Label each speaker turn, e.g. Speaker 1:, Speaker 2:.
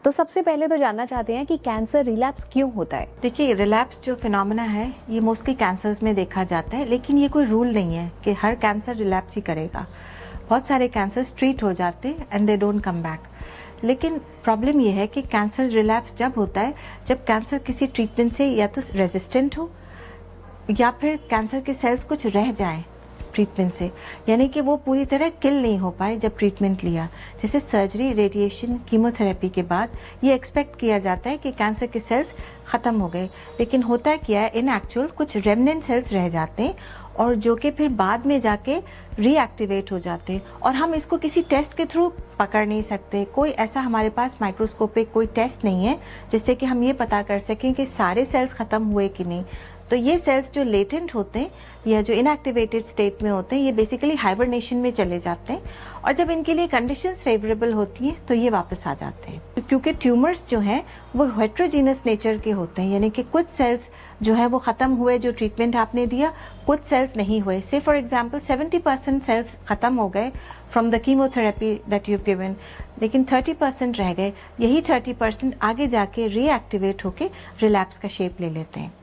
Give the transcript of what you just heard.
Speaker 1: तो सबसे पहले तो जानना चाहते हैं कि कैंसर रिलैप्स क्यों होता है।
Speaker 2: देखिए, रिलैप्स जो फिनोमेना है ये मोस्टली कैंसर्स में देखा जाता है, लेकिन ये कोई रूल नहीं है कि हर कैंसर रिलैप्स ही करेगा। बहुत सारे कैंसर्स ट्रीट हो जाते हैं and they don't come back. लेकिन प्रॉब्लम ये है कि कैंसर रिलैप्स जब होता है जब कैंसर किसी ट्रीटमेंट से या तो रेजिस्टेंट हो या फिर कैंसर के सेल्स कुछ रह जाएं ट्रीटमेंट से, यानी कि वो पूरी तरह किल नहीं हो पाए जब ट्रीटमेंट लिया। जैसे सर्जरी, रेडिएशन, कीमोथेरेपी के बाद ये एक्सपेक्ट किया जाता है कि कैंसर के सेल्स खत्म हो गए, लेकिन होता क्या है, इन एक्चुअल कुछ रेमनेंट सेल्स रह जाते हैं और जो कि फिर बाद में जाके रीएक्टिवेट हो जाते हैं और हम इसको किसी टेस्ट के थ्रू पकड़ नहीं सकते। कोई ऐसा हमारे पास माइक्रोस्कोपिक कोई टेस्ट नहीं है जिससे कि हम ये पता कर सकें कि सारे सेल्स खत्म हुए कि नहीं। तो ये सेल्स जो लेटेंट होते हैं या जो इनएक्टिवेटेड स्टेट में होते हैं, ये बेसिकली हाइबरनेशन में चले जाते हैं और जब इनके लिए कंडीशंस फेवरेबल होती हैं तो ये वापस आ जाते हैं। क्योंकि ट्यूमर्स जो हैं वो हेट्रोजीनस नेचर के होते हैं, यानी कि कुछ सेल्स जो है वो खत्म हुए जो ट्रीटमेंट आपने दिया, कुछ सेल्स नहीं हुए। से फॉर एग्जांपल 70% सेल्स खत्म हो गए from the chemotherapy that you given, लेकिन 30% रह गए। यही 30% आगे जाके रीएक्टिवेट होके रिलैप्स का शेप ले लेते हैं।